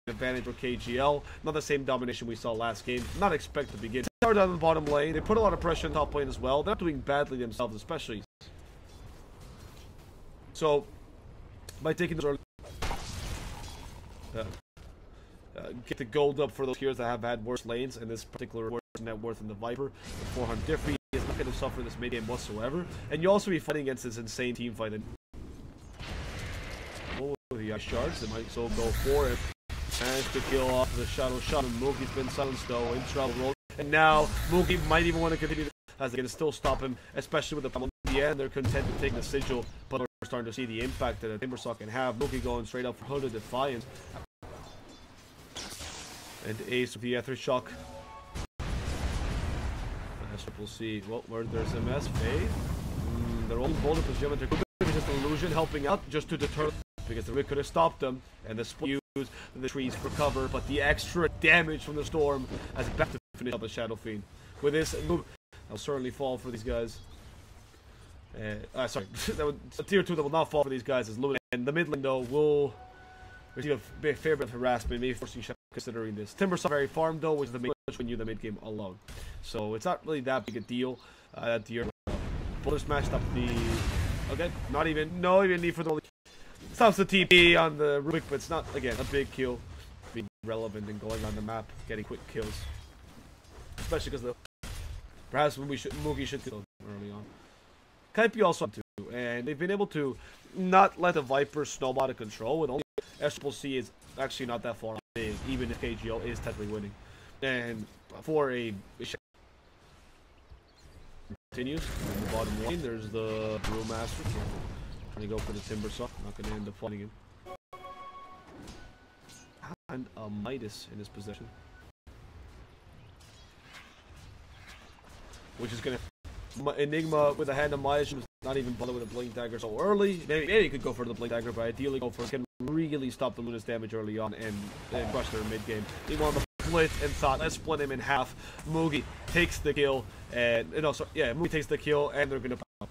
advantage for KGL. Not the same domination we saw last game. Not expect to begin. Down the bottom lane. They put a lot of pressure on top lane as well. They're not doing badly themselves, especially. So, by taking this early, get the gold up for those heroes that have had worse lanes, and this particular worse net worth in the Viper. The 400 Diffrey is not going to suffer this mid game whatsoever. And you'll also be fighting against this insane team fight. And the ice shards, they might so go for it. Managed to kill off the Shadow Shot. Moogie's been silenced though in trouble roll. And now Moogie might even want to continue as they can still stop him, especially with the problem in the end. They're content to take the sigil, but we're starting to see the impact that a Timbersaw can have. Moogie going straight up for Hooded Defiance. And Ace with the Ether Shock. We'll see. Well, where there's MS, Faith. They're all bold because Geometry could be just an illusion helping out just to deter, because the Rick could have stopped them, and the split used the trees for cover, but the extra damage from the storm as it back to finish up a Shadow Fiend. With this move, I'll certainly fall for these guys. Sorry, a tier 2 that will not fall for these guys is Luminous. And the mid lane though will receive a fair bit of harassment, maybe forcing Shadow considering this. Timbersaw very farmed though, which is the main push when you the mid game alone. So it's not really that big a deal. At the Boulder smashed up the. Okay, not even need for the. Stops the TP on the Rubik, but it's not again a big kill. Being relevant and going on the map, getting quick kills, especially because perhaps when Moogie should kill early on. Kaipi also too, and they've been able to not let the Viper snowball out of control. With only SCC is actually not that far big, even if KGL is technically winning. And for a continues in the bottom lane, there's the Brewmaster trying to go for the Timbersaw. Not going to end up fighting him. And a Midas in his possession, which is going to Enigma with a hand of Midas. Not even bother with a Blink Dagger so early. Maybe he could go for the Blink Dagger, but ideally go for it. Can really stop the Luminous damage early on and crush their mid game. They want the split and thought, let's split him in half. Moogie takes the kill, and Moogie takes the kill, and they're gonna pop.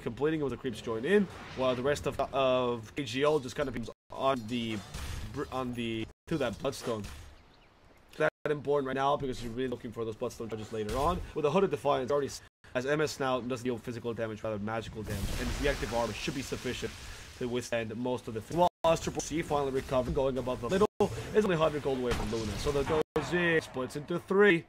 Completing it with the creeps join in, while the rest of KGL just kind of beams to that Bloodstone. That's important right now because you're really looking for those Bloodstone charges later on. With the Hooded Defiance already, as MS now doesn't deal physical damage, rather magical damage, and the active armor should be sufficient to withstand most of the. While Triple C finally recovering, going above the little, is only 100 gold away from Luna. So the goes in, splits into three,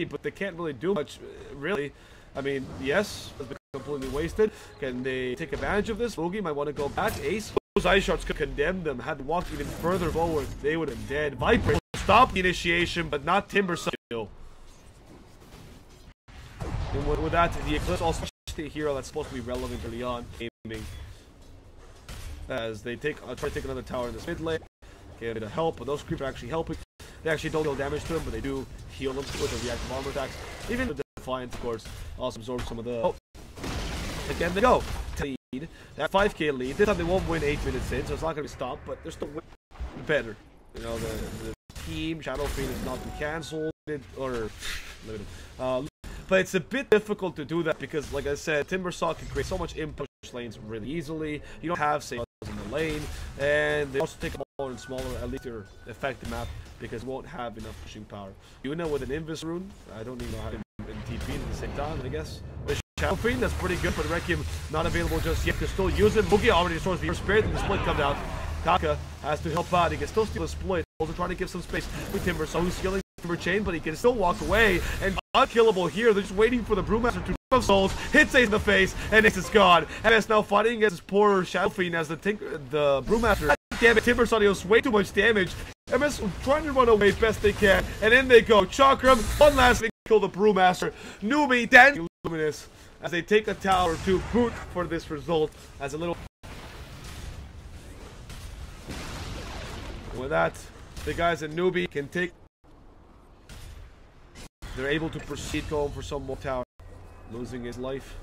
but they can't really do much, really. I mean, yes, it's been completely wasted. Can they take advantage of this? Moogie might want to go back. Ace, those ice shards could condemn them. Had walked even further forward, they would have been dead. Viper stop the initiation, but not Timbersaw. And with that, the Eclipse also a hero that's supposed to be relevant early on, aiming as they try to take another tower in this mid lane. Okay, a bit of help, but those creeps are actually helping. They actually don't deal damage to them, but they do heal them with the reactive armor attacks. Even the Defiance, of course, also absorbs some of the. Oh, again they go. Lead. That 5k lead. This time they won't win 8 minutes in, so it's not going to be stopped, but they're still better. You know, the team Shadow Fiend is not been cancelled or but it's a bit difficult to do that because, like I said, Timbersaw can create so much impact lanes really easily. You don't have say in the lane, and they also take smaller and smaller, at least to affect the map because it won't have enough pushing power. You know, with an Invis rune, I don't even know how to TP at the same time, I guess. With Shadow Fiend, that's pretty good, but Requiem not available just yet. Can still use it. Moogie already destroys the Spirit, and the split comes out. Kaka has to help out. He can still steal a split. Also trying to give some space with Timbersaw, who's healing Timber Chain, but he can still walk away. And unkillable here. They're just waiting for the Brewmaster to of souls, hits Ace in the face, and Ace is gone. MS now fighting against his poor Shadow Fiend as the Brewmaster. God damn it, Timbersaw deals way too much damage. MS trying to run away best they can, and in they go. Chakram, one last thing, kill the Brewmaster. Newbee, then Luminous, as they take a tower to boot for this result. As a little. With that, the guys at Newbee can take. They're able to proceed going for some more tower, losing his life.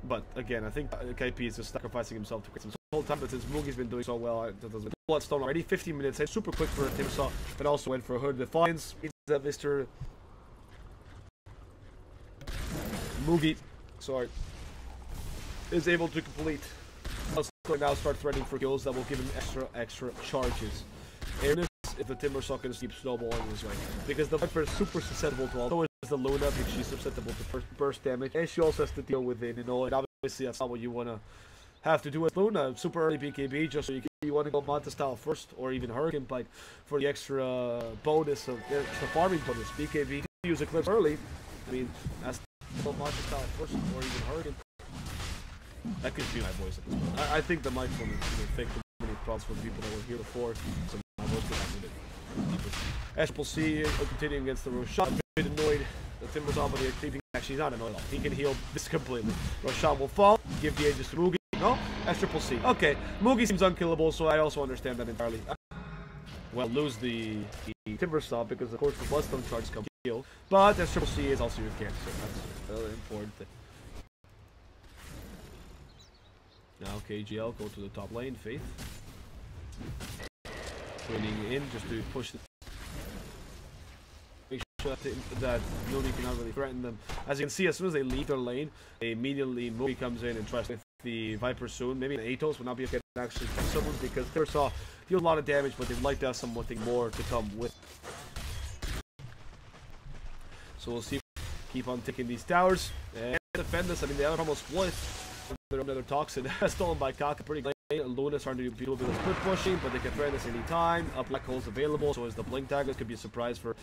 But again, I think KP is just sacrificing himself to create some whole time. But since Moogie's been doing so well, Bloodstone already 15 minutes in, super quick for Timbersaw, but also went for Hood Defiance. Mr. Moogie, sorry, is able to complete. Let's now start threatening for kills that will give him extra charges. And if the Timber Saw can keep snowballing his way. Because the Viper is super susceptible to all. So is the Luna, because she's susceptible to burst damage. And she also has to deal with it, you know, and obviously that's not what you want to have to do with Luna. Super early BKB, just so you want to go Manta style first, or even Hurricane Pike for the extra bonus of the farming bonus. BKB, use Eclipse early. I mean, that's Manta style first, or even Hurricane. That could be my voice at this point. I think the microphone is going to fix too many problems for the people that were here before. So my voice could have a bit. C continuing against the Roshan. A bit annoyed. The Timber's on, but the creeping. Actually, he's not annoyed at all. He can heal this completely. Roshan will fall. Give the ages to Mugi. No? C. Okay. Mugi seems unkillable, so I also understand that entirely. Well, lose the Timber Saw because, of course, the Bloodstone charges come heal. But C is also your cancer. That's an important thing. Now KGL go to the top lane, Faith. Swinging in just to push the... Make sure that Newbee cannot really threaten them. As you can see, as soon as they leave their lane, immediately Newbee comes in and tries to hit the Viper soon. Maybe an Atos will not be able to actually kill someone because Timber Saw deals a lot of damage, but they'd like to have something more to come with. So we'll see. Keep on taking these towers and defend this. I mean, the other almost split. Another Toxin stolen by Kaka pretty late. Luna starting to do a bit of split pushing, but they can threaten this anytime. Up Black Hole's available, so as the Blink Daggers could be a surprise for.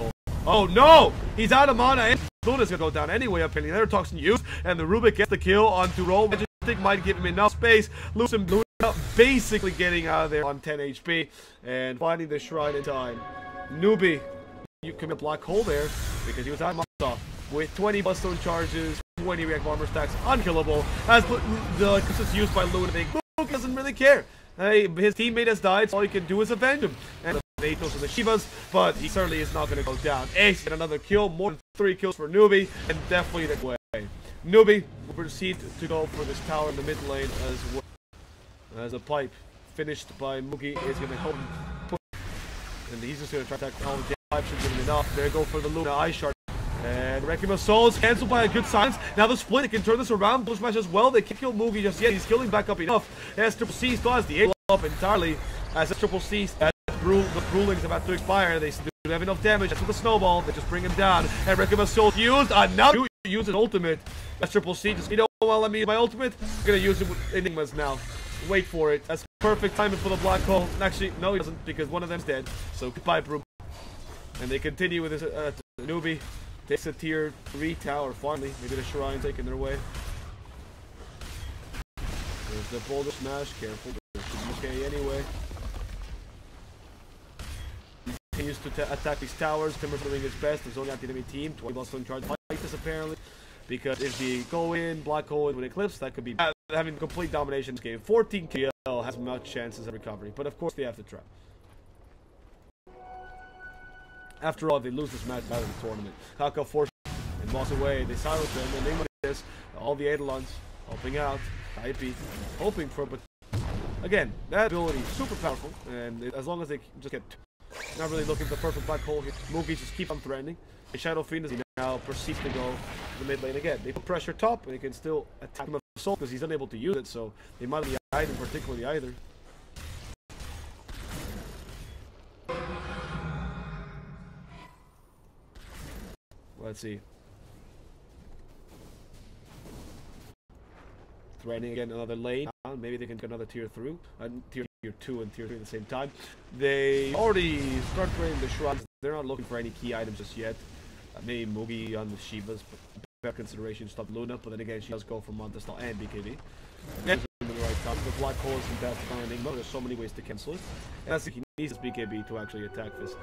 Oh no! He's out of mana, and Luna's gonna go down anyway. Apparently, another Toxin used, and the Rubik gets the kill onto Roll. Magic might give him enough space. Losing Luna basically getting out of there on 10 HP and finding the shrine in time. Newbee, you commit Black Hole there because he was out of mana with 20 Bloodstone charges. 20 react armor stacks, unkillable. As the is used by Luna, Luke doesn't really care. Hey, his teammate has died, so all he can do is avenge him. And the Atos and the Shivas, but he certainly is not going to go down. Ace get another kill, more than 3 kills for Newbee, and definitely the way. Newbee will proceed to go for this tower in the mid lane as well. As a pipe finished by Mugi is going to help him push, and he's just going to try to attack all the pipe should give him enough. There go for the Luna Ice Shard. And Requiem of Souls cancelled by a good silence. Now the split, it can turn this around. Push match as well. They can't kill Mugi just yet. He's killing back up enough. As C still has the 8 up entirely. As C, the Brewling's about to expire. They don't have enough damage. That's with the snowball. They just bring him down. And Requiem of Souls used. Now use his ultimate. As C just, you know, well, let me use my ultimate. I'm going to use it with Enigmas now. Wait for it. That's perfect timing for the Black Hole. Actually, no, he doesn't because one of them's dead. So goodbye, Brew. And they continue with this Newbee. Takes a tier 3 tower finally. Maybe the Shrine taking their way. There's the boulder smash. Careful. Okay, anyway. He continues to attack these towers. Timber's doing his best. There's only anti-enemy team. 20 bucks on charge. Fight this apparently. Because if they go in, Black Hole in with Eclipse, that could be having complete domination in this game. 14 KL has much chances of recovery. But of course they have to try. After all, if they lose this match out of the tournament, Kaka forced and Moss away. They silence them, and they this. All the Eidolons helping out. IP hoping for, but again, that ability is super powerful. And as long as they just get, not really looking for the perfect Black Hole here. Mugi just keep on threatening. The Shadow Fiend is now proceeds to go to the mid lane again. They put pressure top, and they can still attack him with Soul because he's unable to use it. So they might be item particularly either. Let's see. Threatening again another lane. Maybe they can get another tier through. Tier 2 and tier 3 at the same time. They already start threatening the shrubs. They're not looking for any key items just yet. Maybe Mugi on the Shivas, but better consideration stop Luna. But then again, she does go for Montestal and BKB. And in the right top. The Black Hole is fantastic on Enigma. There's so many ways to cancel it. And that's he needs this BKB to actually attack this.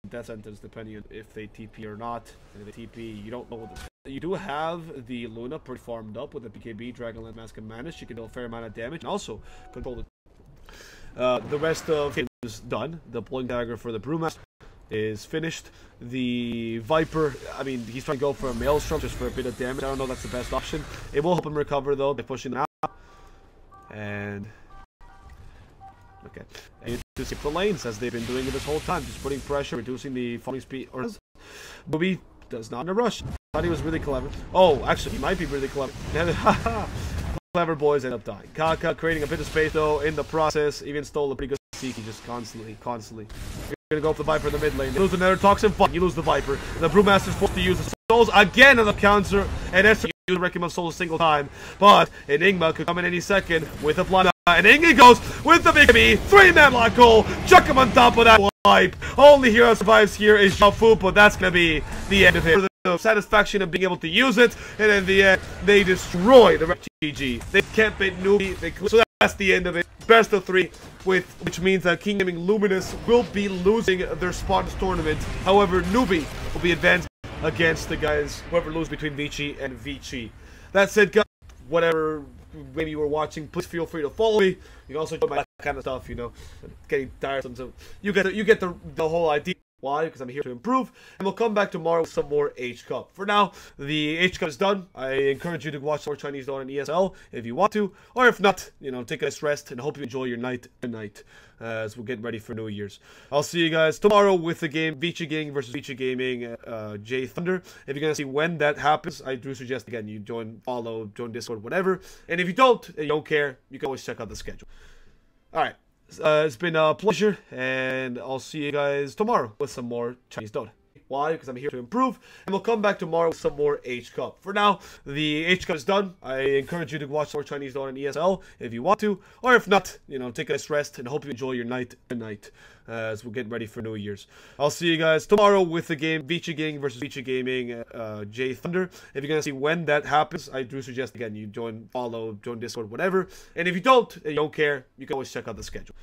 Death sentence depending on if they TP or not. And if they TP, you don't know what you do have the Luna pretty farmed up with the BKB, Dragonlance Mask and Mana. She can do a fair amount of damage and also control the rest of it is done. The Blink Dagger for the Brewmaster is finished. The Viper, I mean, he's trying to go for a Maelstrom just for a bit of damage. I don't know if that's the best option. It will help him recover though by pushing them out. And okay. And to skip the lanes as they've been doing it this whole time, just putting pressure, reducing the falling speed. Or Newbee does not in a rush. I thought he was really clever. Oh, actually, he might be really clever. clever boys end up dying. Kaka creating a bit of space though in the process, even stole a pretty good Seeky just constantly. You're gonna go up the Viper in the mid lane. You lose another Toxin Fun, you lose the Viper. The Brewmaster's forced to use the souls again on the counter, and Esther used the Requiem of Souls a single time. But Enigma could come in any second with a blind. And in he goes with the big B, 3-man lock goal, chuck him on top of that wipe. Only hero survives here is Shafu, but that's gonna be the end of it. The satisfaction of being able to use it, and in the end, they destroy the GG. They can't beat Newbee, so that's the end of it. Best of 3, which means that King Gaming Luminous will be losing their spot in this tournament. However, Newbee will be advanced against the guys, whoever loses between Vici and Vici. That said, guys, whatever maybe you were watching, please feel free to follow me. You can also join my kind of stuff, you know, getting tiresome, so you get the whole idea. Why? Because I'm here to improve, and we'll come back tomorrow with some more H Cup. For now, the H Cup is done. I encourage you to watch more Chinese Dota and ESL if you want to, or if not, you know, take a nice rest, and hope you enjoy your night tonight as we're getting ready for New Year's. I'll see you guys tomorrow with the game Vici Gang versus Vici Gaming J Thunder. If you're gonna see when that happens, I do suggest again you follow, join Discord, whatever. And if you don't care, you can always check out the schedule. All right. It's been a pleasure, and I'll see you guys tomorrow with some more Chinese Dota. Why? Because I'm here to improve, and we'll come back tomorrow with some more H Cup. For now, the H Cup is done. I encourage you to watch more Chinese Dota and ESL if you want to, or if not, you know, take a nice rest, and hope you enjoy your night tonight as we're getting ready for New Year's. I'll see you guys tomorrow with the game Vici Gang versus Vici Gaming J Thunder. If you're gonna see when that happens, I do suggest again you follow, join Discord, whatever. And if you don't care, you can always check out the schedule.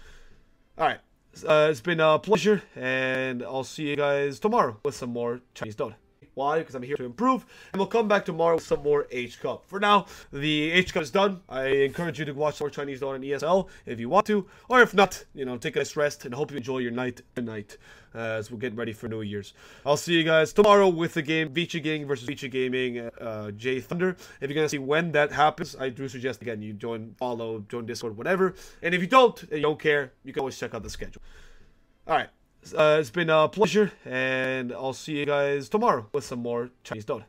All right. It's been a pleasure, and I'll see you guys tomorrow with some more Chinese Dota. Why? Because I'm here to improve, and we'll come back tomorrow with some more H Cup. For now, the H Cup is done. I encourage you to watch more Chinese Dota and ESL if you want to, or if not, you know, take a nice rest, and hope you enjoy your night tonight as we're getting ready for New Year's. I'll see you guys tomorrow with the game Vici Gang versus Vici Gaming J Thunder. If you're gonna see when that happens, I do suggest again you follow, join Discord, whatever. And if you don't care, you can always check out the schedule. All right. It's been a pleasure, and I'll see you guys tomorrow with some more Chinese Dota.